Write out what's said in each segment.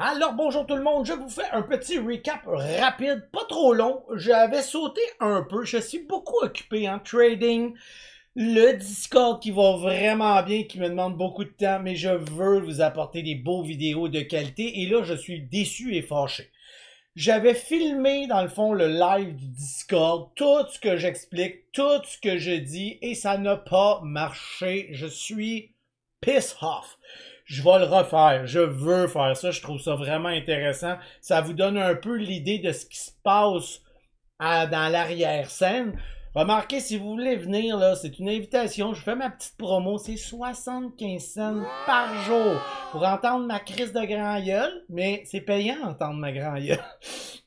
Alors bonjour tout le monde, je vous fais un petit recap rapide, pas trop long. J'avais sauté un peu, je suis beaucoup occupé en trading, le Discord qui va vraiment bien, qui me demande beaucoup de temps, mais je veux vous apporter des beaux vidéos de qualité et là je suis déçu et fâché. J'avais filmé dans le fond le live du Discord, tout ce que j'explique, tout ce que je dis et ça n'a pas marché. Je suis piss off. Je vais le refaire. Je veux faire ça. Je trouve ça vraiment intéressant. Ça vous donne un peu l'idée de ce qui se passe dans l'arrière-scène. Remarquez, si vous voulez venir, là, c'est une invitation. Je fais ma petite promo. C'est 75 cents par jour pour entendre ma crise de grand gueule. Mais c'est payant entendre ma grand gueule.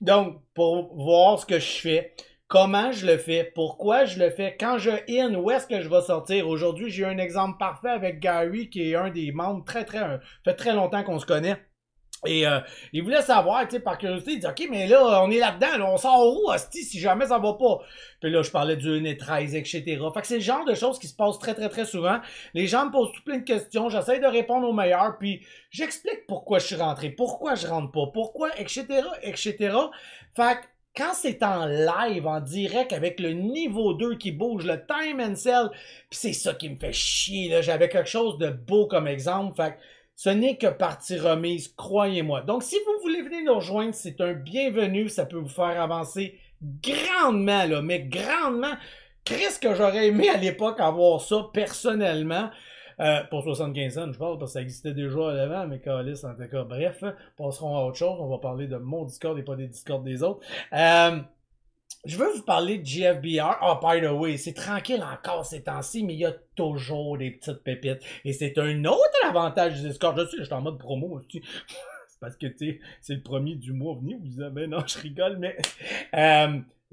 Donc, pour voir ce que je fais. Comment je le fais, pourquoi je le fais, quand je in, où est-ce que je vais sortir. Aujourd'hui, j'ai eu un exemple parfait avec Gary, qui est un des membres fait très longtemps qu'on se connaît. Et il voulait savoir, tu sais, par curiosité, il dit, OK, mais là, on est là-dedans, là, on sort où, hostie, si jamais ça va pas? Puis là, je parlais du 1,13, etc. Fait que c'est le genre de choses qui se passent très souvent. Les gens me posent tout plein de questions, j'essaie de répondre aux meilleurs, puis j'explique pourquoi je suis rentré, pourquoi je rentre pas, pourquoi, etc., etc. Fait que quand c'est en live, en direct, avec le niveau 2 qui bouge, le time and sell, pis c'est ça qui me fait chier, là. J'avais quelque chose de beau comme exemple. Fait que ce n'est que partie remise, croyez-moi. Donc, si vous voulez venir nous rejoindre, c'est un bienvenu. Ça peut vous faire avancer grandement, là, mais grandement. Qu'est-ce que j'aurais aimé à l'époque avoir ça, personnellement. Pour 75 cents, je parle, parce que ça existait déjà à l'avant, mais Calis, en tout cas, bref, passerons à autre chose. On va parler de mon Discord et pas des Discords des autres. Je veux vous parler de GFBR. Oh, by the way, c'est tranquille encore ces temps-ci, mais il y a toujours des petites pépites. Et c'est un autre avantage du Discord. Je suis en mode promo aussi. C'est parce que, tu sais, c'est le premier du mois venu. Vous disez, ben non, je rigole, mais...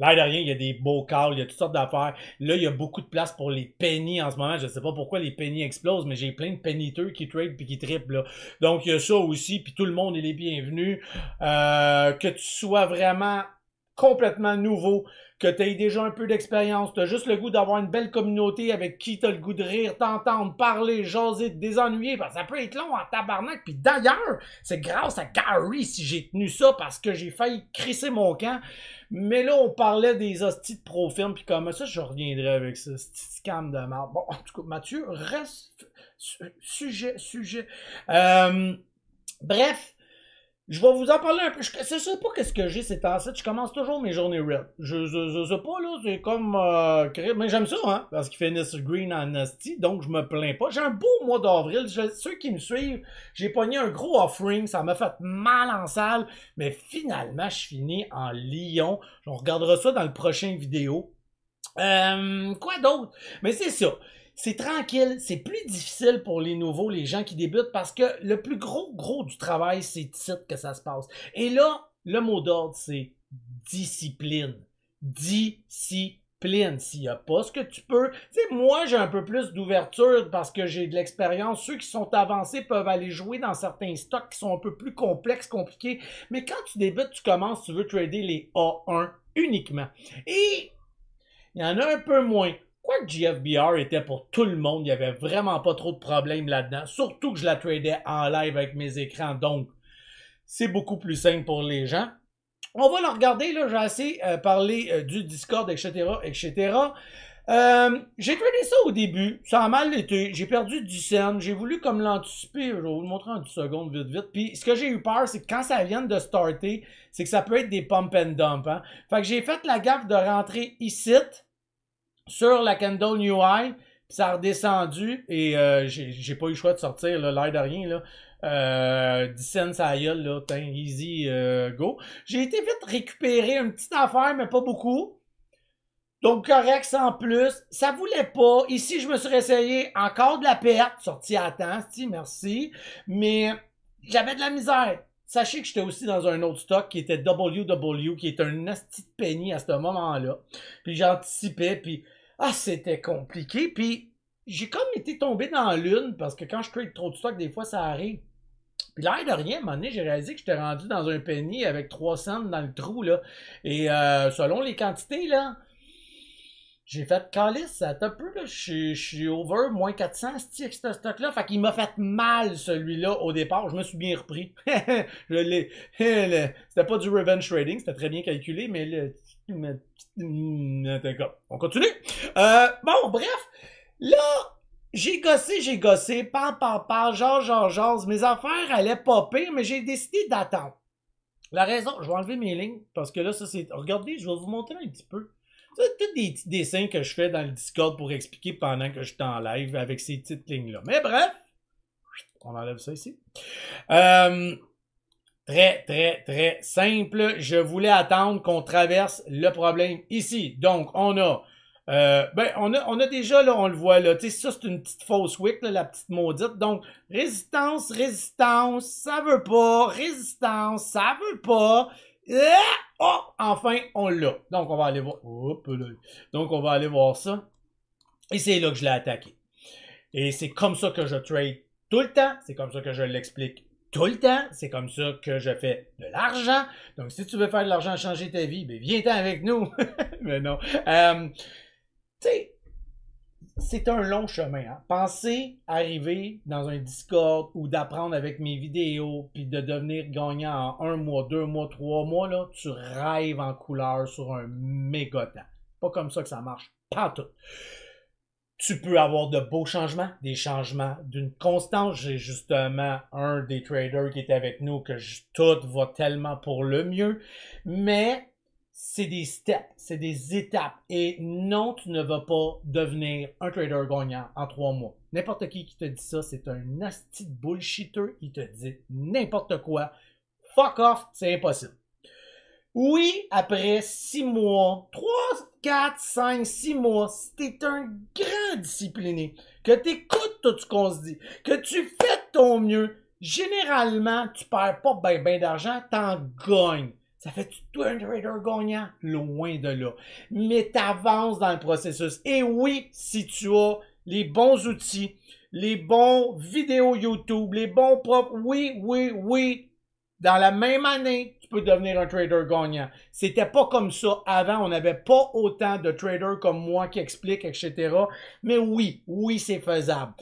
L'air de rien, il y a des beaux calls, il y a toutes sortes d'affaires. Là, il y a beaucoup de place pour les pennies en ce moment. Je sais pas pourquoi les pennies explosent, mais j'ai plein de penniteux qui trade puis qui trippent, là. Donc, il y a ça aussi, puis tout le monde est les bienvenus. Que tu sois vraiment complètement nouveau, que tu aies déjà un peu d'expérience, tu as juste le goût d'avoir une belle communauté avec qui tu as le goût de rire, t'entendre, parler, jaser, te désennuyer, parce que ça peut être long en tabarnak. Puis d'ailleurs, c'est grâce à Gary si j'ai tenu ça, parce que j'ai failli crisser mon camp. Mais là, on parlait des hosties de Profilm, puis comme ça, je reviendrai avec ça, ce petit scam de merde. Bon, en tout cas, Mathieu, reste sujet. Bref, je vais vous en parler un peu. Je sais pas qu'est-ce que j'ai ces temps-ci. Je commence toujours mes journées red. Je sais pas, là, c'est comme... mais j'aime ça, hein, parce qu'ils finissent green en nasty, donc je me plains pas. J'ai un beau mois d'avril. Ceux qui me suivent, j'ai pogné un gros offering. Ça m'a fait mal en salle, mais finalement, je finis en lion. On regardera ça dans le prochain vidéo. Quoi d'autre? Mais c'est ça. C'est tranquille, c'est plus difficile pour les nouveaux, les gens qui débutent, parce que le plus gros du travail, c'est ici que ça se passe. Et là, le mot d'ordre, c'est discipline. Discipline. S'il n'y a pas ce que tu peux... Tu sais, moi, j'ai un peu plus d'ouverture parce que j'ai de l'expérience. Ceux qui sont avancés peuvent aller jouer dans certains stocks qui sont un peu plus complexes, compliqués. Mais quand tu débutes, tu commences, tu veux trader les A1 uniquement. Et il y en a un peu moins. Quoique GFBR était pour tout le monde, il n'y avait vraiment pas trop de problèmes là-dedans. Surtout que je la tradais en live avec mes écrans, donc c'est beaucoup plus simple pour les gens. On va le regarder, là, j'ai assez parlé du Discord, etc. J'ai tradé ça au début, ça a mal été, j'ai perdu 10 cents, j'ai voulu comme l'anticiper, je vais vous le montrer en 10 secondes vite. Puis ce que j'ai eu peur, c'est que quand ça vient de starter, c'est que ça peut être des pump and dump. Hein? Fait que j'ai fait la gaffe de rentrer ici, sur la candle New High, puis ça a redescendu et j'ai pas eu le choix de sortir, là, l'air de rien, là. 10 cents à la gueule, là, easy, go. J'ai été vite récupérer une petite affaire, mais pas beaucoup. Donc correct, sans plus. Ça voulait pas. Ici, je me suis réessayé encore de la perte, sorti à temps, merci. Mais j'avais de la misère. Sachez que j'étais aussi dans un autre stock qui était WW, qui est un asti de penny à ce moment-là. Puis j'anticipais, puis c'était compliqué. Puis j'ai comme été tombé dans l'une, parce que quand je trade trop de stock, des fois, ça arrive. Puis l'air de rien, à un moment donné, j'ai réalisé que j'étais rendu dans un penny avec 3 cents dans le trou, là. Et selon les quantités, là, J'ai fait calice, ça a un peu, là. Je suis over, moins 400, avec ce stock-là. Fait qu'il m'a fait mal, celui-là, au départ. Je me suis bien repris. C'était pas du revenge trading, c'était très bien calculé, mais on continue. Bon, bref. Là, j'ai gossé, parle, genre, mes affaires allaient pas pire, mais j'ai décidé d'attendre. La raison, je vais enlever mes lignes, parce que là, ça c'est... Regardez, je vais vous montrer un petit peu. C'est tous des petits dessins que je fais dans le Discord pour expliquer pendant que je suis en live avec ces petites lignes-là. Mais bref, on enlève ça ici. Très simple. Je voulais attendre qu'on traverse le problème ici. Donc, on a déjà, là, on le voit là. Tu sais, ça, c'est une petite fausse wick, là, la petite maudite. Donc, résistance, ça veut pas. Résistance, ça veut pas. Oh, enfin, on l'a. Donc, on va aller voir. Donc, on va aller voir ça. Et c'est là que je l'ai attaqué. Et c'est comme ça que je trade tout le temps. C'est comme ça que je l'explique tout le temps. C'est comme ça que je fais de l'argent. Donc, si tu veux faire de l'argent, changer ta vie, ben, viens-t'en avec nous. Mais non. Tu sais, c'est un long chemin. Hein? Pensez arriver dans un Discord ou d'apprendre avec mes vidéos puis de devenir gagnant en 1 mois, 2 mois, 3 mois, là, tu rêves en couleur sur un méga temps. Pas comme ça que ça marche. Pas tout. Tu peux avoir de beaux changements, des changements d'une constance. J'ai justement un des traders qui est avec nous que tout va tellement pour le mieux. Mais c'est des steps, c'est des étapes. Et non, tu ne vas pas devenir un trader gagnant en 3 mois. N'importe qui te dit ça, c'est un asti de bullshitter. Il te dit n'importe quoi. Fuck off, c'est impossible. Oui, après 6 mois, 3, 4, 5, 6 mois, si t'es un grand discipliné, que t'écoutes tout ce qu'on se dit, que tu fais de ton mieux, généralement, tu perds pas ben d'argent, t'en gagnes. Ça fait toi un trader gagnant? Loin de là. Mais t'avances dans le processus. Et oui, si tu as les bons outils, les bons vidéos YouTube, les bons profs, oui, dans la même année, tu peux devenir un trader gagnant. C'était pas comme ça avant. On n'avait pas autant de traders comme moi qui expliquent, etc. Mais oui, c'est faisable.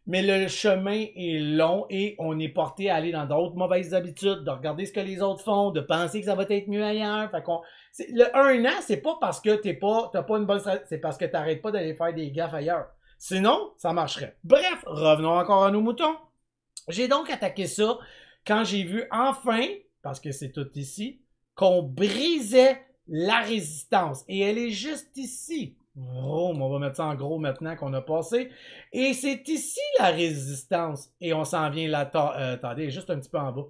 Mais le chemin est long et on est porté à aller dans d'autres mauvaises habitudes, de regarder ce que les autres font, de penser que ça va être mieux ailleurs. Fait qu'on, le 1 an, c'est pas parce que t'as pas une bonne stratégie, c'est parce que t'arrêtes pas d'aller faire des gaffes ailleurs. Sinon, ça marcherait. Bref, revenons encore à nos moutons. J'ai donc attaqué ça quand j'ai vu enfin, parce que c'est tout ici, qu'on brisait la résistance. Et elle est juste ici. Oh, on va mettre ça en gros maintenant qu'on a passé. Et c'est ici la résistance. Et on s'en vient là. Attendez, juste un petit peu en bas.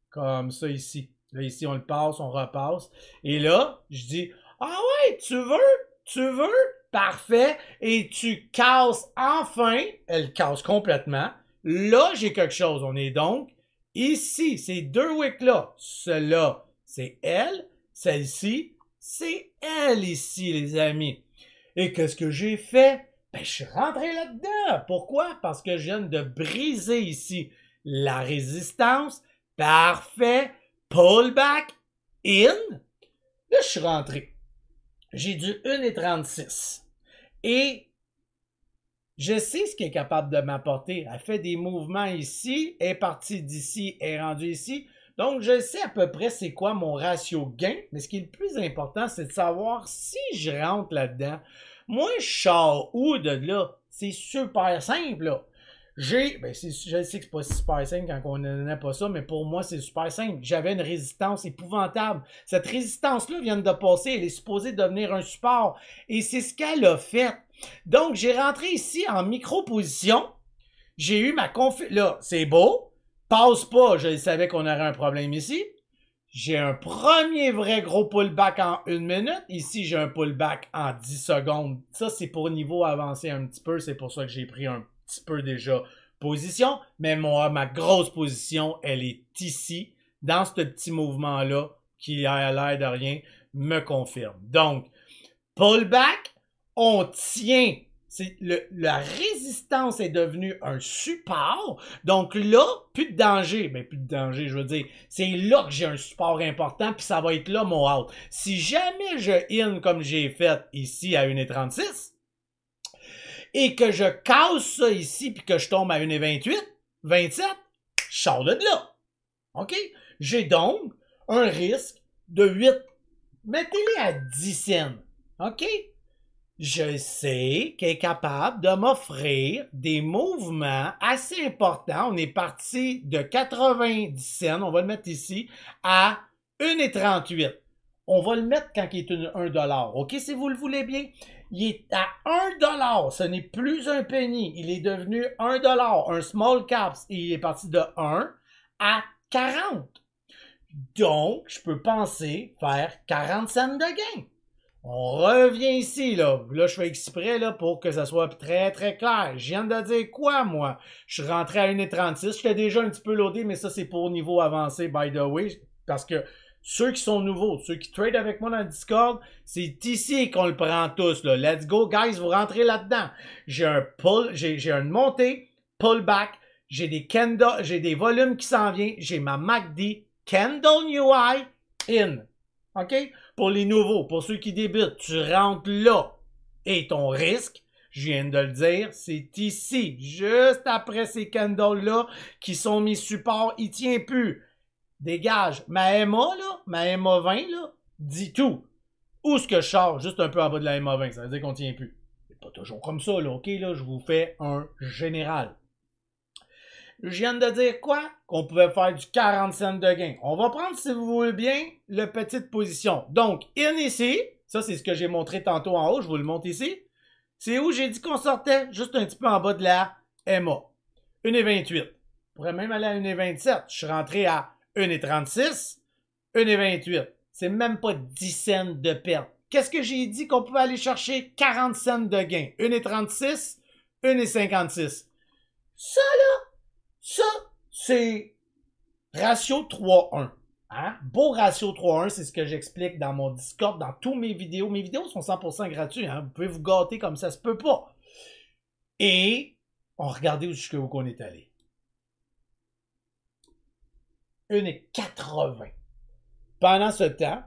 Comme ça ici. Là, ici, on le passe, on repasse. Et là, je dis, ah ouais, tu veux? Parfait. Et tu casses enfin. Elle casse complètement. Là, j'ai quelque chose. On est donc ici, ces deux wicks-là. Celle-là, c'est elle. Celle-ci, c'est elle ici, les amis. Et qu'est-ce que j'ai fait? Ben, je suis rentré là-dedans. Pourquoi? Parce que je viens de briser ici la résistance. Parfait. Pullback in. Là, je suis rentré. J'ai du 1,36. Et je sais ce qu'elle est capable de m'apporter. Elle fait des mouvements ici, est partie d'ici, est rendue ici. Donc, je sais à peu près c'est quoi mon ratio gain. Mais ce qui est le plus important, c'est de savoir si je rentre là-dedans. Moi, je sors où de là? C'est super simple, là. Je sais que c'est pas super simple quand on n'a pas ça, mais pour moi, c'est super simple. J'avais une résistance épouvantable. Cette résistance-là vient de passer. Elle est supposée devenir un support. Et c'est ce qu'elle a fait. Donc, j'ai rentré ici en micro-position. J'ai eu ma là, c'est beau. Passe pas, je savais qu'on aurait un problème ici. J'ai un premier vrai gros pullback en 1 minute. Ici, j'ai un pullback en 10 secondes. Ça, c'est pour niveau avancé un petit peu. C'est pour ça que j'ai pris un petit peu déjà position. Mais moi, ma grosse position, elle est ici, dans ce petit mouvement-là, qui a l'air de rien, me confirme. Donc, pullback, on tient. La résistance est devenue un support. Donc là, plus de danger. Mais plus de danger, je veux dire. C'est là que j'ai un support important, puis ça va être là mon out. Si jamais je in comme j'ai fait ici à 1,36, et que je casse ça ici puis que je tombe à 1,28, 27, je sors de là. OK? J'ai donc un risque de 8. Mettez-les à 10 cents. OK? Je sais qu'elle est capable de m'offrir des mouvements assez importants. On est parti de 90 cents, on va le mettre ici, à 1,38. On va le mettre quand il est $1. OK, si vous le voulez bien? Il est à $1. Ce n'est plus un penny. Il est devenu $1. Un small caps. Et il est parti de 1 à 40. Donc, je peux penser faire 40 cents de gain. On revient ici, là. Là, je fais exprès, là, pour que ça soit très, très clair. Je viens de dire quoi, moi? Je suis rentré à 1,36. J'étais déjà un petit peu loadé, mais ça, c'est pour niveau avancé, by the way. Parce que ceux qui sont nouveaux, ceux qui trade avec moi dans le Discord, c'est ici qu'on le prend tous, là. Let's go, guys, vous rentrez là-dedans. J'ai un pull, j'ai une montée, pullback, j'ai des candles, j'ai des volumes qui s'en viennent, j'ai ma MACD, candle new high, in. OK? Pour les nouveaux, pour ceux qui débutent, tu rentres là. Et ton risque, je viens de le dire, c'est ici, juste après ces candles-là, qui sont mes supports, il tient plus. Dégage. Ma MA, là, ma MA 20, là, dit tout. Où est-ce que je sors? Juste un peu en bas de la MA 20, ça veut dire qu'on tient plus. C'est pas toujours comme ça, là, OK? Là, je vous fais un général. Je viens de dire quoi? Qu'on pouvait faire du 40 cents de gain. On va prendre, si vous voulez bien, la petite position. Donc, in ici, ça c'est ce que j'ai montré tantôt en haut, je vous le montre ici. C'est où j'ai dit qu'on sortait, juste un petit peu en bas de la MA. 1,28. On pourrait même aller à 1,27. Je suis rentré à 1,36, 1,28. C'est même pas 10 cents de perte. Qu'est-ce que j'ai dit qu'on pouvait aller chercher 40 cents de gain? 1,36, 1,56. Ça, là, ça, c'est ratio 3-1. Hein? Beau ratio 3-1, c'est ce que j'explique dans mon Discord, dans tous mes vidéos. Mes vidéos sont 100% gratuites. Hein? Vous pouvez vous gâter comme ça se peut pas. Et on regardait jusqu'où on est allé. 1,80. Pendant ce temps,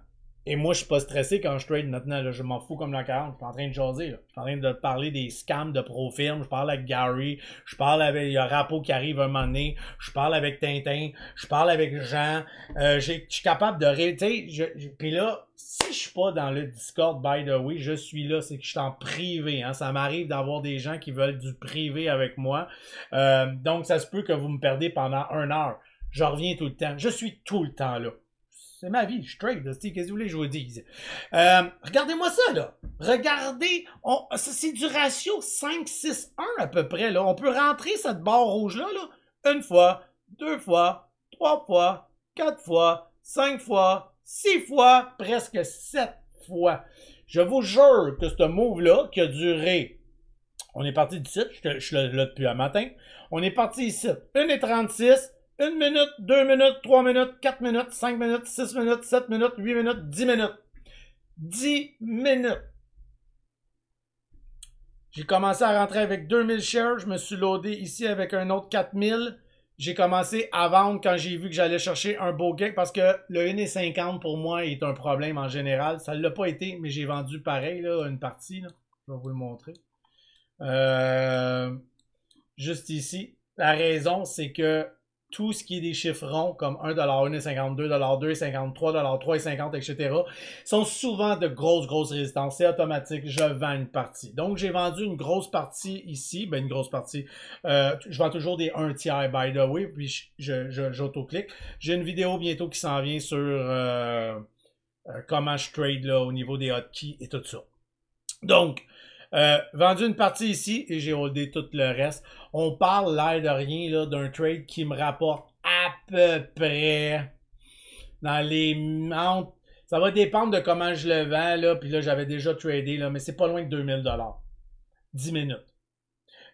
et moi, je suis pas stressé quand je trade maintenant. Là, je m'en fous comme la 40. Je suis en train de jaser. Là. Je suis en train de parler des scams de Profirm. Je parle avec Gary. Je parle avec... Il y a Rapo qui arrive un moment donné. Je parle avec Tintin. Je parle avec Jean. Je suis capable de... Tu sais, puis là, si je suis pas dans le Discord, by the way, je suis là. C'est que je suis en privé. Hein. Ça m'arrive d'avoir des gens qui veulent du privé avec moi. Donc, ça se peut que vous me perdez pendant 1 heure. Je reviens tout le temps. Je suis tout le temps là. C'est ma vie, je trade, qu'est-ce que vous voulez que je vous dise? Regardez-moi ça, là. Regardez, c'est du ratio 5-6-1 à peu près, là. On peut rentrer cette barre rouge-là, là, 1 fois, 2 fois, 3 fois, 4 fois, 5 fois, 6 fois, presque 7 fois. Je vous jure que ce move-là, qui a duré, on est parti du site, je suis là depuis un matin, on est parti ici, 1,36, 1 minute, 2 minutes, 3 minutes, 4 minutes, 5 minutes, 6 minutes, 7 minutes, 8 minutes, 10 minutes. 10 minutes. J'ai commencé à rentrer avec 2000 shares. Je me suis loadé ici avec un autre 4000. J'ai commencé à vendre quand j'ai vu que j'allais chercher un beau gain parce que le 1,50 pour moi est un problème en général. Ça ne l'a pas été, mais j'ai vendu pareil, là, une partie. Là. Je vais vous le montrer. Juste ici. La raison, c'est que tout ce qui est des chiffres ronds, comme 1$, 1,50$, 2$, 2,50$, 3$, 3,50$, etc., sont souvent de grosses résistances. C'est automatique, je vends une partie. Donc, j'ai vendu une grosse partie ici. Ben, une grosse partie. Je vends toujours des 1 tiers, by the way, puis j'auto-clique. J'ai une vidéo bientôt qui s'en vient sur comment je trade là, au niveau des hotkeys et tout ça. Donc, vendu une partie ici et j'ai holdé tout le reste. On parle l'air de rien d'un trade qui me rapporte à peu près dans les... Ça va dépendre de comment je le vends, là, puis là, j'avais déjà tradé, là, mais c'est pas loin de 2000$. 10 minutes.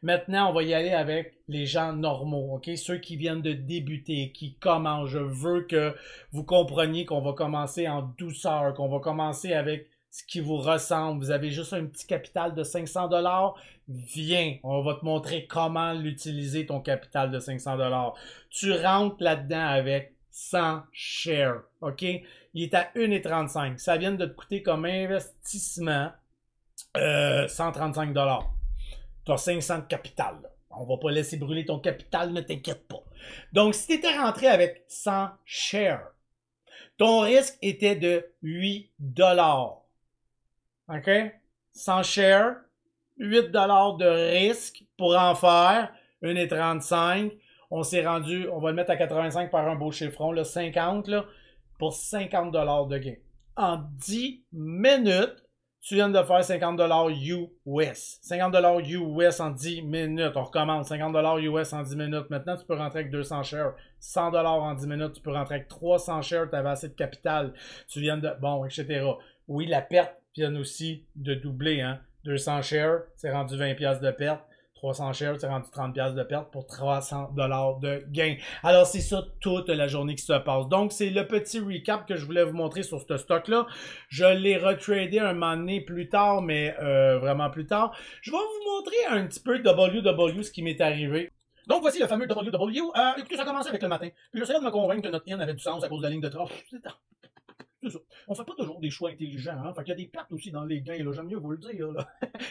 Maintenant, on va y aller avec les gens normaux, ok? Ceux qui viennent de débuter, qui commencent. Je veux que vous compreniez qu'on va commencer en douceur, qu'on va commencer avec ce qui vous ressemble. Vous avez juste un petit capital de 500$. Viens, on va te montrer comment l'utiliser, ton capital de 500$. Tu rentres là-dedans avec 100 shares, ok? Il est à 1,35$. Ça vient de te coûter comme investissement 135$. as 500 de capital. Là. On va pas laisser brûler ton capital, ne t'inquiète pas. Donc, si tu étais rentré avec 100 shares, ton risque était de 8 $. OK? 100 shares, 8 $ de risque pour en faire 1,35. On s'est rendu, on va le mettre à 85 par un beau chiffron, là, 50, là, pour 50 $ de gain. En 10 minutes, tu viens de faire 50 $ US. 50 $ US en 10 minutes. On recommence. 50 $ US en 10 minutes. Maintenant, tu peux rentrer avec 200 shares. 100 $ en 10 minutes. Tu peux rentrer avec 300 shares. Tu avais assez de capital. Tu viens de... Bon, etc. Oui, la perte vient aussi de doubler. Hein? 200 shares, c'est rendu 20 $ de perte. 300 shares, c'est rendu 30 $ de perte pour 300 $ de gain. Alors, c'est ça toute la journée qui se passe. Donc, c'est le petit recap que je voulais vous montrer sur ce stock-là. Je l'ai retradé un moment donné plus tard, mais vraiment plus tard. Je vais vous montrer un petit peu WW, ce qui m'est arrivé. Donc, voici le fameux WW. Écoutez, ça a commencé avec le matin. Puis j'essayais de me convaincre que notre in avait du sens à cause de la ligne de trace. C'est ça. On fait pas toujours des choix intelligents, hein. Fait qu'il y a des pertes aussi dans les gains, là. J'aime mieux vous le dire, là.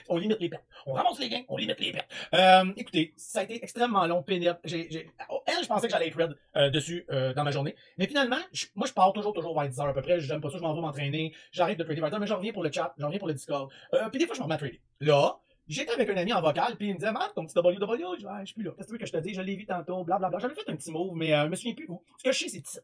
On limite les pertes. On ramasse les gains, on limite les pertes. Écoutez, ça a été extrêmement long, pénible. Je pensais que j'allais être red dessus dans ma journée. Mais finalement, moi, je pars toujours vers 10 h à peu près. J'aime pas ça, je m'en vais m'entraîner. J'arrête de trader vers mais je reviens pour le chat, je reviens pour le Discord. Puis des fois, je me remets à trader. Là, j'étais avec un ami en vocal, puis il me disait, man, ton petit WW, je suis plus là. Qu'est-ce que tu veux que je te dise? Je l'ai vu tantôt, blablabla. J'avais fait un petit move, mais je me souviens plus où. Ce que je sais, c'est ça.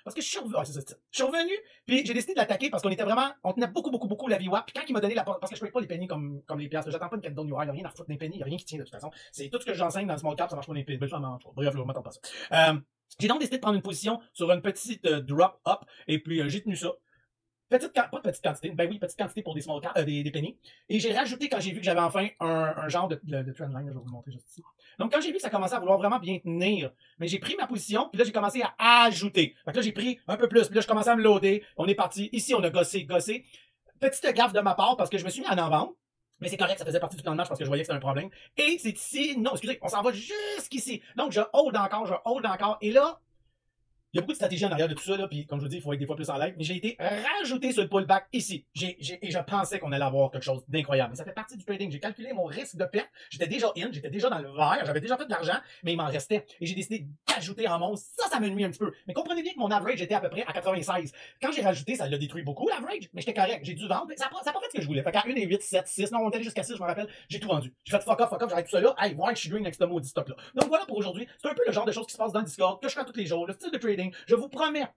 Parce que je suis revenu, je suis revenu, puis j'ai décidé de l'attaquer parce qu'on était vraiment, on tenait beaucoup la VWAP, puis quand il m'a donné parce que je paye pas les pennies comme les piastres, j'attends pas une quête down UR, il y a rien à foutre des pennies, il y a rien qui tient de toute façon. C'est tout ce que j'enseigne dans le small cap, ça marche pas les pennies, bref, je m'attends pas ça. J'ai donc décidé de prendre une position sur une petite drop up, et puis j'ai tenu ça. Pas de petite quantité, ben oui, petite quantité pour des small cap, des pennies. Et j'ai rajouté quand j'ai vu que j'avais enfin un genre de trendline, je vais vous le montrer juste ici. Donc quand j'ai vu que ça commençait à vouloir vraiment bien tenir, mais j'ai pris ma position, puis là j'ai commencé à ajouter. Fait que là j'ai pris un peu plus, puis là je commençais à me loader, on est parti. Ici on a gossé. Petite gaffe de ma part parce que je me suis mis à en vendre. Mais c'est correct, ça faisait partie du plan de match parce que je voyais que c'était un problème. Et c'est ici, non, excusez, on s'en va jusqu'ici. Donc je hold encore, et là, il y a beaucoup de stratégies en arrière de tout ça, là, puis comme je vous dis, il faut être des fois plus en live, mais j'ai été rajouté sur le pullback ici. Et je pensais qu'on allait avoir quelque chose d'incroyable. Mais ça fait partie du trading. J'ai calculé mon risque de perte. J'étais déjà in, j'étais déjà dans le vert, j'avais déjà fait de l'argent, mais il m'en restait. Et j'ai décidé d'ajouter en monstre. Ça me nuit un petit peu. Mais comprenez bien que mon average était à peu près à 96. Quand j'ai rajouté, ça l'a détruit beaucoup, l'average, mais j'étais correct. J'ai dû vendre. Ça a pas fait ce que je voulais. Fait qu'à 1 et 8, 7, 6, non, on était jusqu'à 6, je me rappelle, j'ai tout vendu. J'ai fait fuck off, j'arrête tout ça là. Hey, why je suis doing next to maudit stock là. Donc voilà pour aujourd'hui. C'est un peu le genre de choses qui se passe dans le Discord, que je fais tous les jours, le style de trading. Je vous promets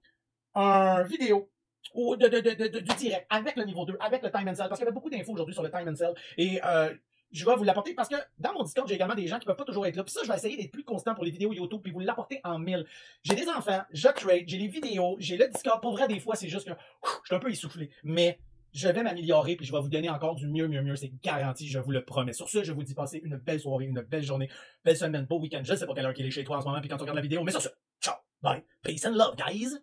un vidéo du direct avec le niveau 2, avec le time and sell, parce qu'il y avait beaucoup d'infos aujourd'hui sur le time and sell, et je vais vous l'apporter parce que dans mon Discord, j'ai également des gens qui peuvent pas toujours être là. Puis ça, je vais essayer d'être plus constant pour les vidéos YouTube puis vous l'apporter en 1000. J'ai des enfants, je trade, j'ai les vidéos, j'ai le Discord. Pour vrai, des fois, c'est juste que je suis un peu essoufflé. Mais je vais m'améliorer puis je vais vous donner encore du mieux. C'est garanti, je vous le promets. Sur ce, je vous dis passer une belle soirée, une belle journée, belle semaine, beau week-end. Je sais pas quelle heure qu'il est chez toi en ce moment puis quand tu regardes la vidéo, mais sur ce, ciao, bye, peace and love, guys!